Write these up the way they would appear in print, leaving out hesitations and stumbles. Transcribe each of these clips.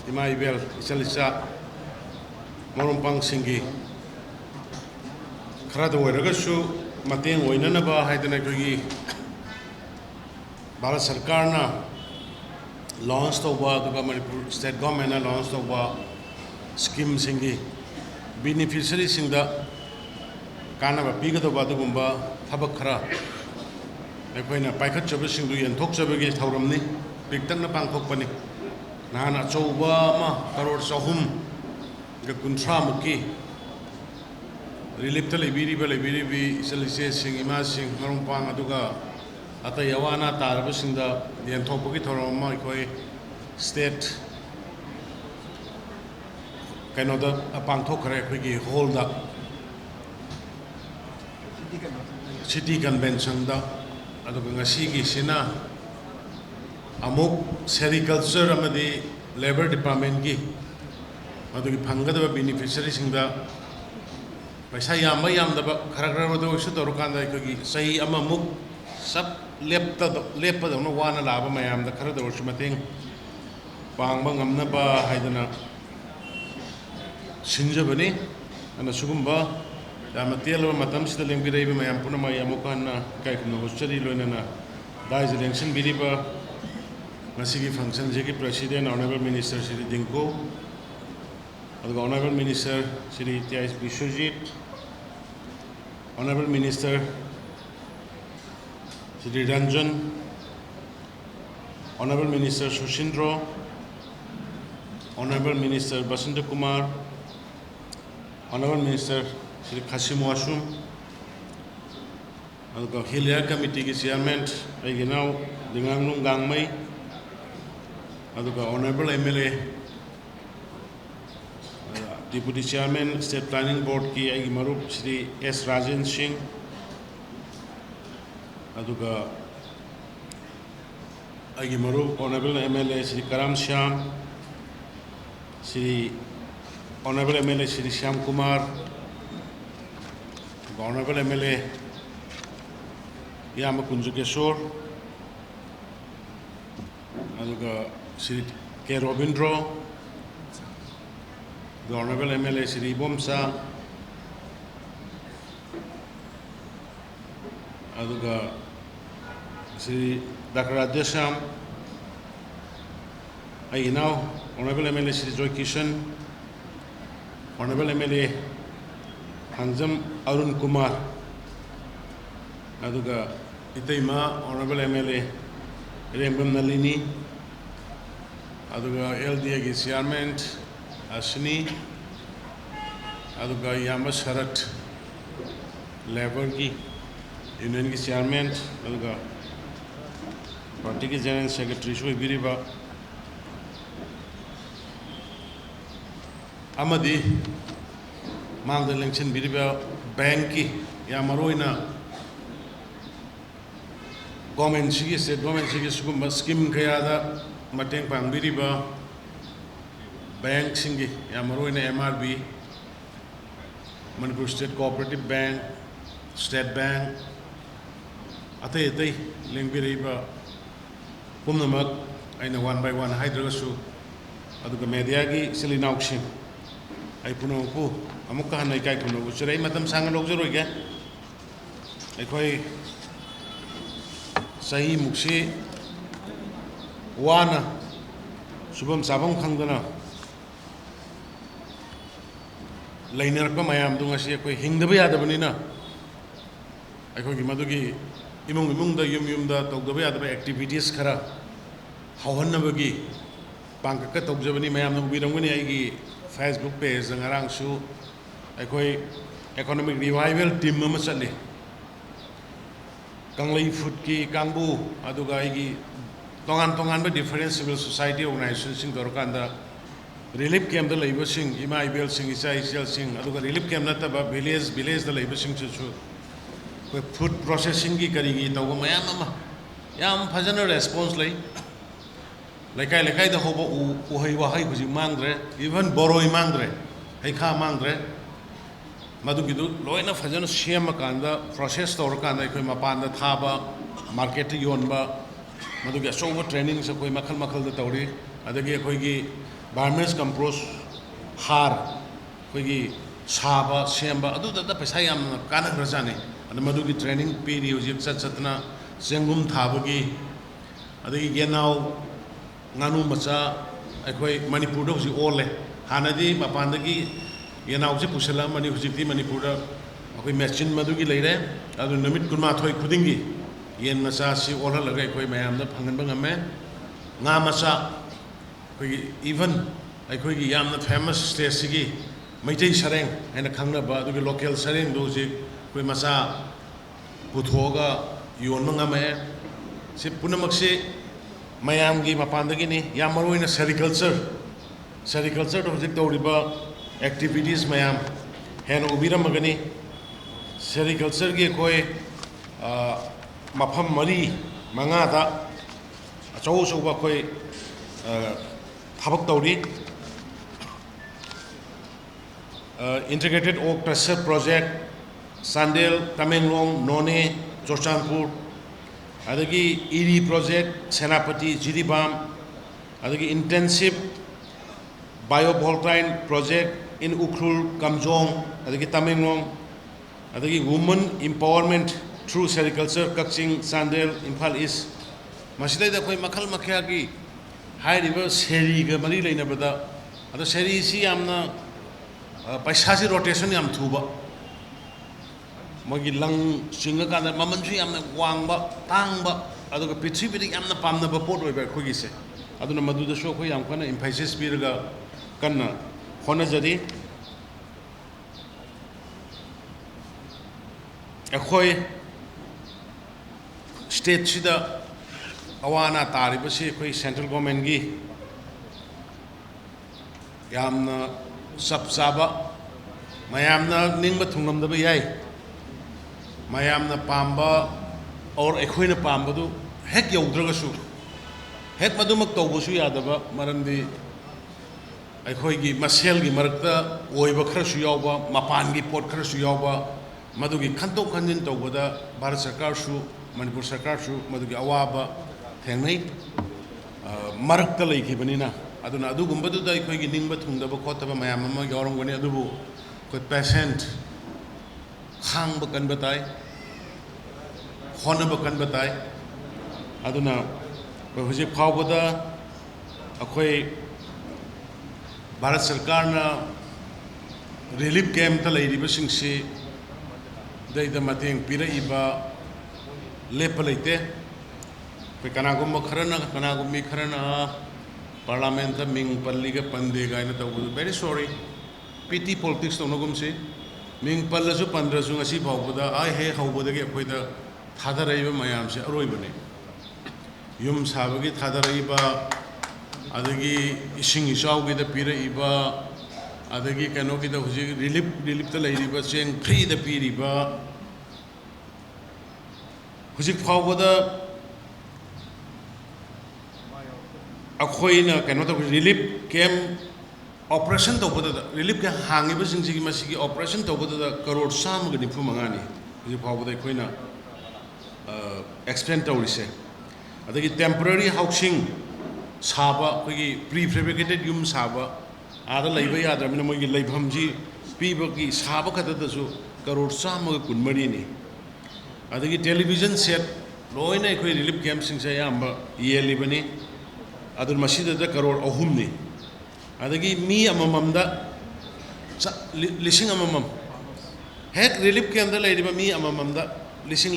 ima ibel isalisa morumpang singi khara da oiragasu mateng oinanaba haidana kogi Bharat Sarkar na launch tauba aduga Manipur state government na launch tauba scheme singi beneficiary singda kanaba pigadaba adugumba thabak khara aikoina paikhatchaba singdu yenthokchabagi thauramni piktangna pangthokpani nahana achouba ma crore chahum ga kunthra mukki relief ta leibiribi isalise sing ima sing marumpang aduga atai awana taraba singda yenthokpagi thauramma ikoi state kainoda pangthokkhare aikoigi hall da city convention da aduga ngasigi sina amuk sericulture amadi labor department ki adugi phangadaba beneficiary singda paisa yamba yamdaba khara khara do isu dorukanda aikogi sahi amamuk sab leppa da no wana laba mayamda khara da ursu mateng pangba ngamnaba haidana sinjabani ana sugumba Damatelo matam sida lengbirai mayam puna mayamukana kai kuno hochari loinana dais election biriba ngasigi function jeki president honorable minister Shri Dinko aduga honorable minister Shri T.I. Bishojit honorable minister Shri Ranjan honorable minister Sushindro honorable minister Basanta Kumar honorable minister Shri Qasim Wasum, aduga Hilir Committee ki chairman aiginau Dingangnung Gangmai, aduga honorable MLA, deputy chairman State Planning Board ki aigi marup Shri S. Rajan Singh, aduga aigi marup honorable MLA Shri Karam Shyam, Shri honorable MLA Shri Shyam Kumar. Honorable MLA Yama Kunjukeshwar, aduga Shri K. Robindro, the Honorable MLA Shri Bomsa, aduga Shri Dr. Radesham, now Honorable MLA Shri Joy Kishan, Honorable MLA Hanjam Arun Kumar, aduga itaima honorable MLA Rembam Nalini, aduga LDA ki chairman Ashni, aduga Yamba Sharat labor ki union ki chairman, aduga party ki general secretary Shri Biriba Amadi Mang the election biriba banki ya maroina government sigi state government sigi sugumba scheme kaya da mateng pang biriba bank singi ya maroina MRB Manipur State Cooperative Bank State Bank atai leng biriba pumnamak aina one by one haidragasu aduga media gi silinaukshin ai puno ko amuka hanai kai kuno usurai matam sanga logjaro ge aikoi sahi mukse wana subam sabam khangdana lainar pa mayam dunga si aikoi hingdaba yadabani na aikoi gi madugi imung da yum da togdaba yadaba activities khara hawhannabagi pangka togjabani mayam nu birangani aigi Facebook page ngarang su aikoi economic revival team ma chali kanglai food ki kangbu aduga aigi tongan ba different civil society organization sing dorkanda relief camp da leiba sing ima ibel sing isa isel sing aduga relief camp nata ba village da leiba sing chu ko food processing ki kari gi taw mayam ma yam phajana response lai lekai da hobo u hai wa hai buji mangdre even boroi mangdre hai kha mangdre madugidu loina fajana shema kanda process tor kanda koi mapanda thaba market yonba madugi achoba training sa koi makhal da tawri adagi koi gi vermicompost ꯍꯥꯔ ꯑꯩꯈꯣꯏꯒꯤ ꯁꯥꯕ ꯁꯦꯝꯕ ꯑꯗꯨꯗ ꯄꯩꯁꯥ ꯌꯥꯝꯅ ꯀꯥꯟꯅꯈ꯭ꯔꯖꯥꯠꯅꯤ ꯑꯗ ꯃꯗꯨꯒꯤ training ꯄꯤꯔꯤ ꯍꯧꯖꯤꯛ ꯆꯠꯇꯅ ꯆꯦꯡꯒꯨꯝ ꯊꯥꯕꯒꯤ ꯑꯗꯒꯤ ꯌꯦꯅꯥꯎ ꯉꯥꯅꯨ ꯃꯆꯥ ꯑꯩꯈꯣꯏ ꯃꯅꯤꯄꯨꯔꯗ ꯍꯧꯖꯤꯛ ꯑꯣꯜꯂꯦ ꯍꯥꯟꯅꯗꯤ ꯃꯄꯥꯟꯗꯒꯤ ꯌꯦꯅꯥꯎꯁꯦ ꯄꯨꯁꯤꯜꯂꯛꯑꯃꯅꯤ ꯍꯧꯖꯤꯛꯇꯤ ꯃꯅꯤꯄꯨꯔꯗ ꯑꯩꯈꯣꯏ ꯃꯦꯆꯤꯟ ꯃꯗꯨꯒꯤ ꯂꯩꯔꯦ ꯑꯗꯨ ꯅꯨꯃꯤꯠ 12 ꯈꯨꯗꯤꯡꯒꯤ ꯌꯦꯟ ꯃꯆꯥꯁꯤ ꯑꯣꯜꯍꯜꯂꯒ ꯑꯩꯈꯣꯏ ꯃꯌꯥꯝꯗ ꯐꯪꯍꯟꯕ ꯉꯝꯃꯦ ꯉꯥ ꯃꯆꯥ ꯑꯩꯈꯣꯏꯒꯤ ꯏꯚꯟ ꯑꯩꯈꯣꯏꯒꯤ ꯌꯥꯝꯅ ꯐꯦꯃꯁ ꯁ꯭ꯇꯦꯠꯁꯤꯒꯤ ꯃꯩꯇꯩ ꯁꯔꯦꯡ ꯍꯥꯏꯅ ꯈꯪꯅꯕ ꯑꯗꯨꯒꯤ ꯂꯣꯀꯦꯜ ꯁꯔꯦꯡꯗꯨ ꯍꯧꯖꯤꯛ ꯑꯩꯈꯣꯏ ꯃꯆꯥ ꯄꯨꯊꯣꯛꯑꯒ ꯌꯣꯟꯕ ꯉꯝꯃꯛꯑꯦ ꯁꯤ ꯄꯨꯝꯅꯃꯛꯁꯤ ꯃꯌꯥꯝꯒꯤ ꯃꯄꯥꯟꯗꯒꯤꯅꯤ ꯌꯥꯝ ꯃꯔꯨꯑꯣꯏꯅ ꯁꯦꯔꯤꯀꯜꯆꯔꯗ ꯍꯧꯖꯤꯛ ꯇꯧꯔꯤꯕ ꯑꯦꯛꯇꯤꯚꯤꯇꯤꯁ ꯃꯌꯥꯝ ꯍꯦꯟꯅ ꯎꯕꯤꯔꯝꯃꯒꯅꯤ ꯁꯦꯔꯤꯀꯜꯆꯔꯒꯤ ꯑꯩꯈꯣꯏ ꯃꯐꯝ 4-5ꯗ ꯑꯆꯧ ꯑꯆꯧꯕ ꯑꯩꯈꯣꯏ ꯊꯕꯛ ꯇꯧꯔꯤ integrated oak cluster project Sandel Tamenglong None Churachandpur adagi iri project Senapati Jiribam adagi intensive biovoltaic project in Ukhrul Kamjong adagi Tamenglong adagi women empowerment through sericulture Kaching Sandel Imphal East masidai da koi makhal makhya gi hai river seri ga mari leina bada ada seri si amna पैसा से rotation याम थुबा मगी lung सिंग का ममन से याम वांग तांग अदुग पृथ्वी याम पामना pot अखोगी से अदुना मदुदसु अखोई याम कन emphasis पीरगा कन्ना होनजरी अखोई state सिदा अवाना तारिबसे अखोई सेंट्रल गवर्नमेंट की यामना सब चाबा मयामना निंग थुंगमदब याय मयामना पांबा और अखोइना पांबदु हेक यौद्रगसु हेक मदुमक तौबसु यादबा मरमदि अखोइगी मसेलगी मरक्ता ओइबा खरसु यावबा मपानगी पोट खरसु यावबा मदुगी खंतोक खंजिन तौबदा भारत सरकार सु मणिपुर सरकार सु मदुगी अवाबा थेंगनै मरक्ता लैखिबनिना aduna adugumbadu da akhoi ningba thungdaba khotaba mayam ama yaurangani adubu koi patient khangba kanba tai khonaba kanba tai aduna hojik phawbada akhoi bharat sarkar na relief camp ta leiriba singsi daida mateng piraiba lepalaite koi kanagumba kanagummi kharana Parliament ming palliga pandega ina tawbu very sorry pity politics tonogum se ming pallasu pandrasu ngasi phawbuda ai he hawbudagi akhoida thadaraiba mayam se aroibane yum sabagi thadaraiba adagi ising isawgi da piraiba adagi kanogi da huji relief ta lairiba cheng free da piriba huji phawbuda अखोइना कनो तो relief cam operation तो बता relief के हांगे busing की मसी की operation तो बता करोड़ साम के निफु मंगानी ये फाव बता अखोइना एक्सप्लेन तो रिसे अदगी टेम्पररी हाउसिंग साबा कोई प्री फैब्रिकेटेड यूम साबा आदा लैबा यादरमिना मोगी लैभम जी पीबगी साबा खतदसु करोड़ साम के कुनमरी नि अदगी टेलीविजन सेट लोइना अखोइ रिलीफ कैम्प सिंग से याम येलिबनी अदुन मसीदा करोड़ अहुमनी अदगी मी अमममदा लिसिंग अममम हेक रिलीफ के अंदर लेरिबा मी अमममदा लिसिंग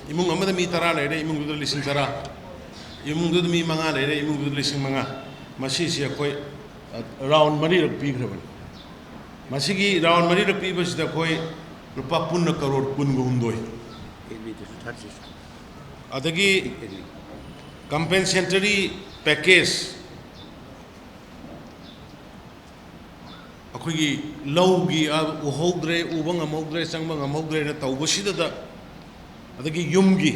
इमुंग अमदा मी तरा लेरे इमुंग दुद लिसिंग तरा इमुंग दुद मी मंगा लेरे इमुंग दुद लिसिंग मंगा मसी से कोई राउंड मरी रख पी खरबन मसी की राउंड मरी रख पी बस कोई रुपा पुन्न करोड़ पुन गुहुंदोय अदगी compensatory package अखोगी लौगी उहोद्रे उबा ngamogdre changba ngamogdre na tawbasida da adagi yumgi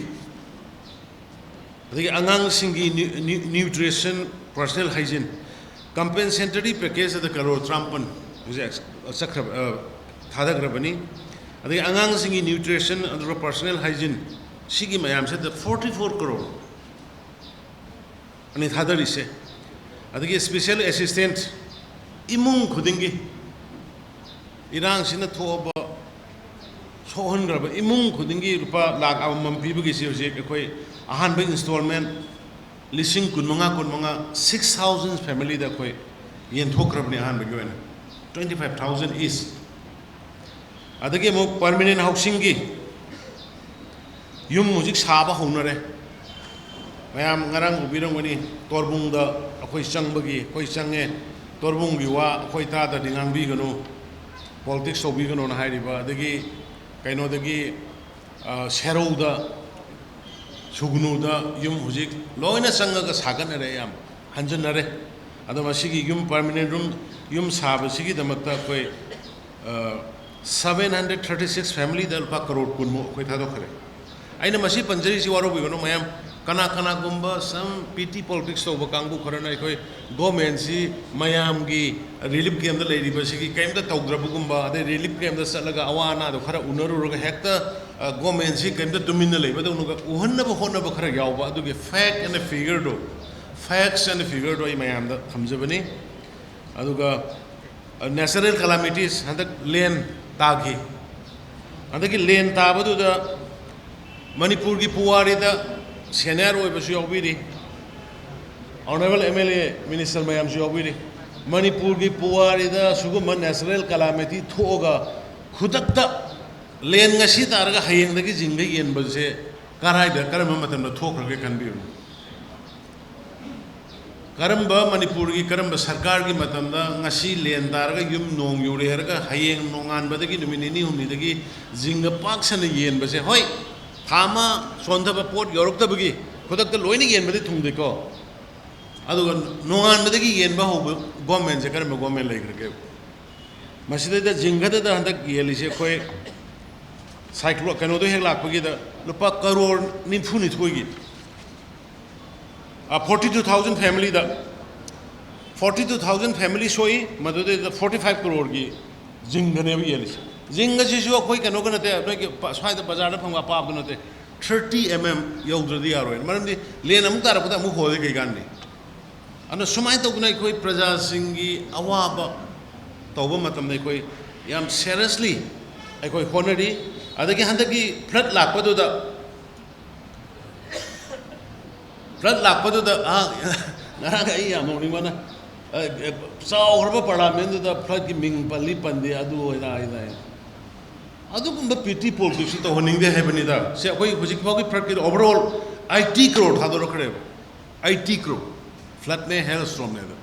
adagi angang singi nutrition personal hygiene compensatory package da karo trampan mujhe sakra thadagrabani adagi angang singi nutrition and personal hygiene sigi mayam se 44 crore अनि थादरी से अदगी special assistant इमुंग खुदिंगी इरांग सिना थोब सोहनग्रब इमुंग खुदिंगी रुपा लाख अमम पीबगी सी होजे अखोई अहानब instalment लिसिंग कुनमंगा 6000 family दा अखोई येंथोक्रबनी अहानबगी vena 25000 इस अदगी मो permanent housing की yum music साबा होनरे ma'am ngarang ubirangwani torbungda akhoi changbagi akhoi change torbunggi wa akhoi ta da dingangbi gano politics sobi gano na hairiba adagi kaino dagi serauda sugnuda yum hujik loina changaga saganare yam hanjanare adama sigi yum permanent room yum saba sigi damakta akhoi 736 family da lupa crore kunmo akhoi thado khare aina masi panjari si waro bigano mayam kana kana gumba some PT politics to bakangbu kharana ikoi government si mayam gi relief game da lady basi gi kaim da tawdrabu gumba ade relief game da salaga awana do khara unaru ro hekta government si kaim da tumina leba da unuga uhonna ba honna ba khara yawba adu gi fact and figure do facts and figure do mayam da thamjabani aduga natural calamities handak len tagi andaki len tabadu da manipur gi puwari da senior oibsu yawbiri honorable MLA minister mayam su yawbiri manipur gi puwari da suguma natural calamity thoga khudakta len ngasi targa hayeng dagi jingga yen base karai da karam matam da thokrage kanbiru karamba manipur gi karamba sarkar gi matam da ngasi len targa yum nong yure herga hayeng nongan badagi numinini humni dagi jingga paksana yen base hoi Thama Sondaba Port York the Bugi, put up the loining yen with the Tumdico. Other no one with the yen baho government, the current government like the gave. Masida the Jingata and the Yelisha Koi Cyclo Canodo Helapagi, the Lupa Karor Nimfuni Twigi. A 42,000 family, the 42,000 family showy, Mother the 45 crore Jinganevi Yelis. Jinga Jishu Koi Kanoganate, Swai the Bazar from Apabanote, 30 Yodri Arrow, Marandi, Lenam Taraputa Muho Gandhi. And the Sumaito Gunakoi Praja Singi, Awaba, Tobomatam Nekoi, Yam seriously, I koi Honori, Adaki Handaki, Plat Lapado the Plat Lapado the Naraka Monimana, Sao Horba Parliament, the Plug Ming Palipan, the Adu and Adukunda PT politics to honing the Heavenida. Say, why was it overall IT crowd Hadorokre? IT crew. Flatne hailstorm nether.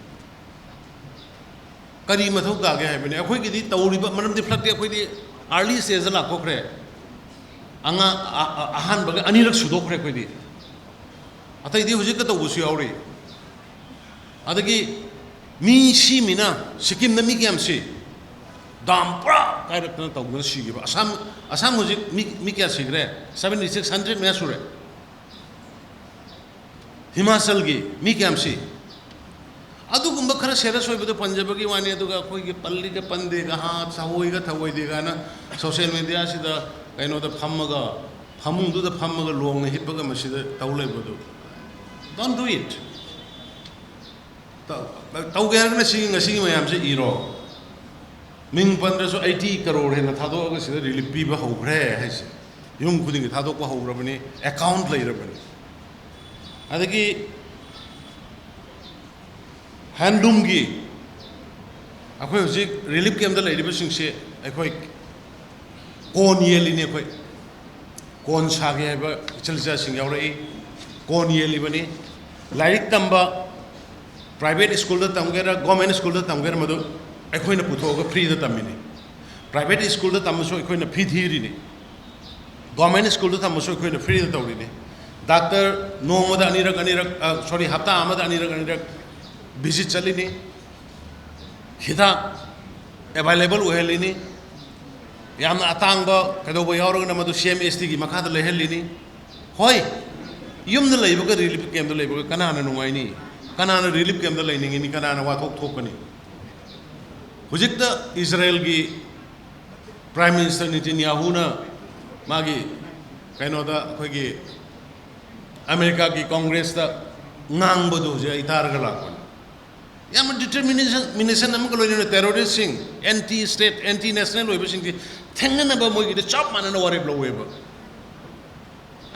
Karimatho Gaga Heaven. A quick edit, Tauriba, Madame de Flat with the early season of Kokre. Anga Ahan Anira Sudokre with it. I think the Hujika was your Adagi me she mina, Sikim the Mikiam she. Dampra, character of the Shiva. Assam music, Mikia Sigre, 7600 Mesure. Himasalgi, Mikiamsi. Adu Kumbakara Seras with the Punjabi, one year to go, Palika Pandega, Sahoiga, Tawaidigana, social media, I know the Pamaga, Pamundu the Pamaga long, Hippaga Mashida, Taulebudu. Don't do it. Taugarana singing a singing, I am saying, Ero. Ming Pandaso 80 crore in a Tado is really people who pray. Young putting it Tado Rabani, account later. Adaki Handumgi. A quick relief came the lady pushing say, a quick corn yelling a quick corn sagaba, Chelsea Singaway, corn yelling, like Tamba, private school the Tamgera, government school the Tamgera Madu. I couldn't put over free the Tamini. Private school the Tamaso, I couldn't pit here. Government school the Tamaso, I couldn't free the Taurini. Doctor, no mother Anirak, sorry, Hata Amada Anirak, visit Salini, Hita, available Uhelini, Yam Atanga, Kadobo Yorganamadu Shem Estigi, Makata Lehelini. Hoi, Yum the labor really became the labor, Kanana no Waini. Kanana really became the laning in Kanana Watok Tokani. Hujikta Israel gi Prime Minister Netanyahu na magi kaino da khoigi America ki Congress da ngang bodu je itar ga lakon याम determination अमक लोइनो terrorist सिंग anti state anti national लोइब सिंग थेंगनबा मोगी दे चप मानना वारेब लोवेब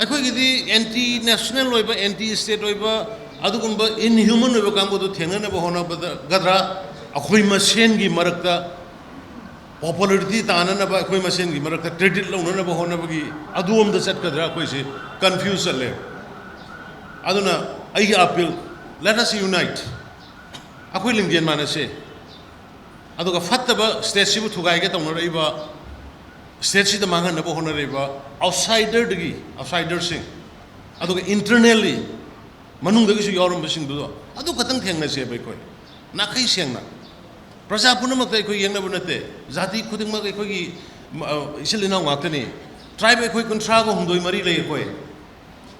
अखोगी एंटी नेशनल लोइब एंटी स्टेट लोइब अदुगुंबा इनह्यूमन लोइब कांगो दो थेंगनबा होनबदा गदरा अखोई मसेनगी मरकता पॉपुलरिटी ताननबा अखोई मसेनगी मरकता क्रेडिट लौननबा होनबगी अदुमदा चटकदरा अखोइसे कंफ्यूज चले अदुना अई अपील लेट अस यूनाइट अखोई लिंगजेन मानसे अदुगा फत्तबा स्टेट सिबु थुगाइगे तौनरइबा स्टेट सिदा मांगनबा होनरइबा आउटसाइडर सिंग अदुगा इंटरनली मनुंगदगिसु यावरमबसिंग दुदो अदु खतंग थेंगनसे बइखोय नाखै सेंगना प्रजा पुनमक अखोई येंगनबु नते जाति खुदिंगमक अखोई इसिल इनाव ngaktani ट्राइब अखोई कुंथ्रागो हुंदोय मरी लय अखोई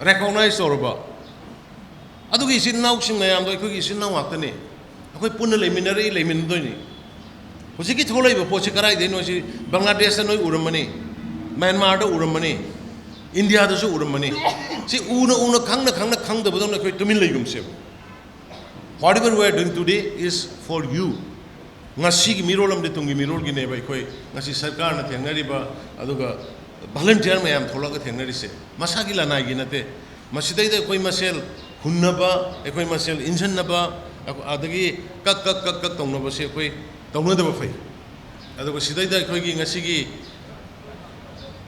रिकॉग्नाइज तौरबा अदुगी इसिल नाव सिंग मयाम दो अखोई इसिल नाव ngaktani अखोई पुन्न लेमिनरी लेमिनदोयनि हुजिकी थोलैबो पोछि कराइ देनो सि बांग्लादेश नोय उरमनी म्यांमार दो उरमनी इंडिया दसु उरमनी सि उन खंगदबदों अखोई Tumin लैगुमसे whatever we are doing today is for you ngasi gi mirol amde tungi mirol gi ne bai khoi ngasi sarkar na thengnari ba aduga volunteer mayam tholaga thengnari se masa gi lana gi nate masidai da koi masel hunnaba ekoi masel injannaba adagi kak tongnaba se koi tongnadaba fai aduga sidai da koi gi ngasi gi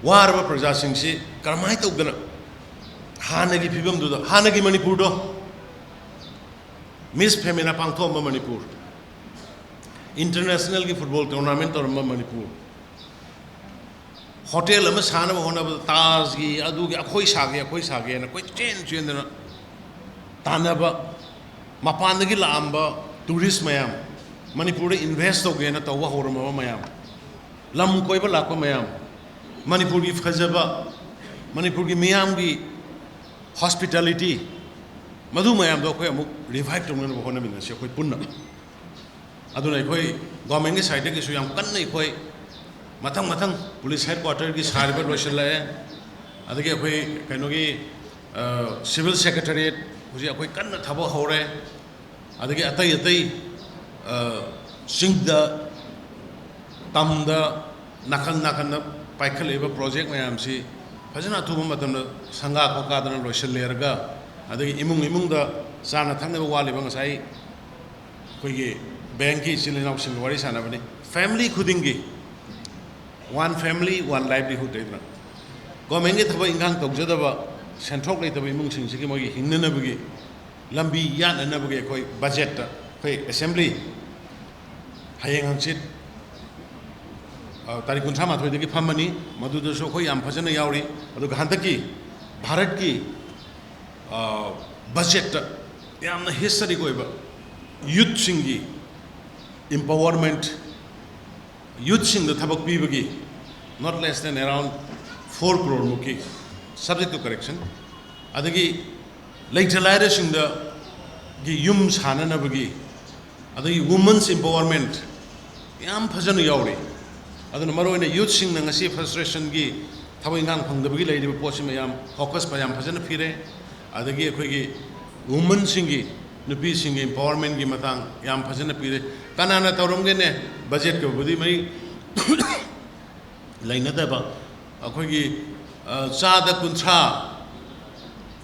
warba praja sing si karmai tawdana hanagi phibam du da hanagi manipur do Miss Femina पांथोम Manipur international की football tournament और Manipur hotel में सानब होनब ताज की अदुगी अखोई सागे ना कोई chain तानब मपानदगी लांब टूरिस्ट मयाम मणिपुर इन्वेस्ट तौगे ना तौवा होरम मयाम लम कोइब लाको मयाम मणिपुर की फजब मणिपुर की मियाम की हॉस्पिटैलिटी मधु मैम दो अखोई अमुक रिवाइव तौननबा होनमिनसे अखोई पुन्ना अदुना अखोई गवर्नमेंट की साइड की याम कन्ना अखोई मथंग पुलिस हेडक्वार्टर की सारिबा लोइसलाए अदगी अखोई कइनोगी सिविल सेक्रेटरीट हुजी अखोई कन्ना थबक हौरे अदगी अतई सिंगदा तमदा नाखन पाइखलेबा प्रोजेक्ट मैमसी फजना अथुब मतमदा संगा खोकादना लोइसलेरगा अदगी इमुंग चाना थंगनब वालिबा ngasai कोई बैंक की चिलिनाव सिंग वारी सानाबनी फैमिली खुदिंगी वन फैमिली वन लाइवलीहुड देना गवर्नमेंट के थबक इंगांग तौजदबा सेंट्रल लेतबा इमुंग सिंगसिगी मोगी हिंगननबगी लंबी याननबगी कोई बजट कोई असेंबली हयेंग हंचित तारीख 38 दगी फमनी मदुदसो कोई याम फजना यावरी अदुगा हंतकी भारत की बजट यामना हिस्टरी कोइबा यूथ सिंगी empowerment youth sing the thabak pibagi not less than around 4 crore muki subject to correction adagi laitalaira sing the gi yum sanana bagi adagi women's empowerment yam phajana yauri aduna maroina youth sing na ngasi frustration gi thabai ngang phangdabagi leiriba pochi mayam focus pa yam phajana phire adagi akhoi gi women sing gi nupi sing empowerment gi matang yam phajana pire kanana tawramge ne budget ko budi mai laina da ba akhoi gi chada kunthra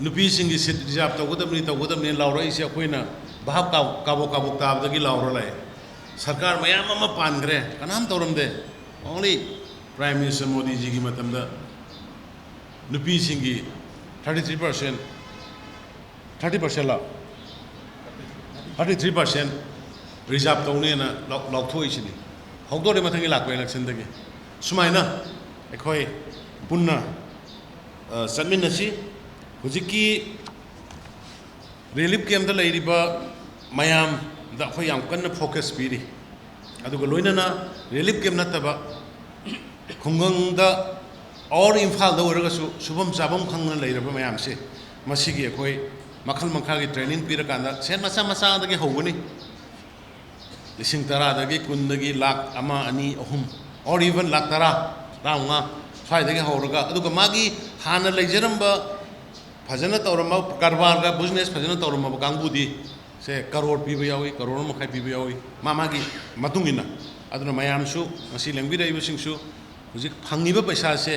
nupi sing gi sit reserve tawgodamni laurai se akhoi na bahab kabo tabdagi laura lai sarkar mayam ama pangre kanam tawramde only prime minister modi ji gi matamda nupi sing gi 33% la 33% reserve तौने लौथोइसिनी हौदोरे मथंगी लाको election दगे सुमाइना अखोई पुन्ना चनमिनसी हुजिकी relief camp दा लैरिबा मयाम दा अखोई याम कन्न focus पीरी अदुगा लोइनना relief camp नतबा खुंगंगदा और इम्फाल दा ओरगसु सुबम चाबम खंगना लैरबा मयामसे मसिगी अखोई मखल मखागी ट्रेनिंग पीरा कांदा सेन मसा दगे हौगनी लिसिंग तरा दगी कुंदगी लाख अमा अनि अहुम और इवन लाख तरा राउंगा स्वाइदगी हौरगा अदुगा मागी हाना लेजरंबा फजना तौरम कारबार का बिजनेस फजना तौरम कांगबुदी से करोड़ पीबा यावी करोड़ मखाई पीबा यावी मामागी मतुंगिना अदुना मयामसु मसी लेंबिरइबसिंगसु हुजिक फंगिबा पैसा से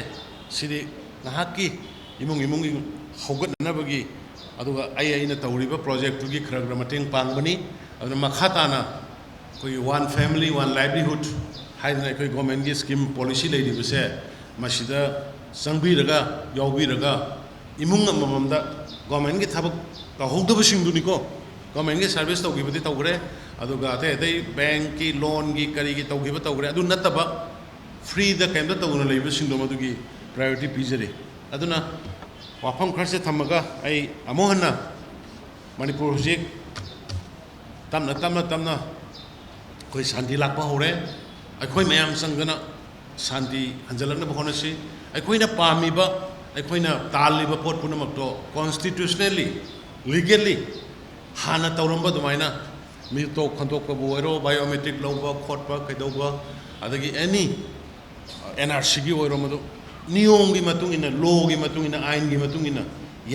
सिदि नाहाकी इमुंग इमुंग हौगतनबगी अदुगा आइना तौरिबा प्रोजेक्ट तुगी खरगरा मतेंग पांगबनी अदुना मखाताना कोई वन फैमिली वन लाइवलीहुड हाइदना कोई गवर्नमेंट की स्कीम पॉलिसी लेदिबसे मसिदा संगबिरगा यावबिरगा इमुंग अममदा गवर्नमेंट की थबक तहौदबसिंगदुनिको गवर्नमेंट की सर्विस तौगिबदि तौग्रे अदुगा अते अते बैंक की लोन की करी की तौगिबा तौग्रे अदु नतबा फ्री द कैमदा तौना लेबसिंगदो मदुगी प्रायोरिटी पीजरे अदुना वाफम खरसे थमगा आई अमोहना मणिपुर हुजिक तमना तमना तमना कोई शांति लाप होरे अखोई मयाम संगना शांति हंजलना होनसी अखोइना पामीबा अखोइना तालीबा पोट पुनमक्तो कॉन्स्टिट्यूशनली लीगली हाना तौरंबा दुमाइना मितो खंतोकबु ओरो बायोमेट्रिक लौबा खोटबा कैदौबा अदगी एनी एनआरसी की ओरो मदु नियम की मतुंगिना लॉ की मतुंगिना आइन की मतुंगिना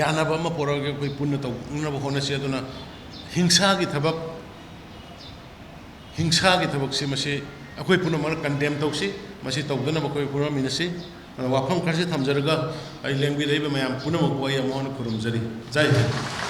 यानाबा म पोरगे कोई पुण्य तौनबा होनसी अदुना हिंसा की थबक से मसे अखोई पुनमर कंडेम तौसी मसे तौदना बखोई पुरा मिनसी वाफम खरसे थमजरगा आई लेंबि लेबे मयाम पुनमक वय अमोन खुरुमजरी जय हिंद।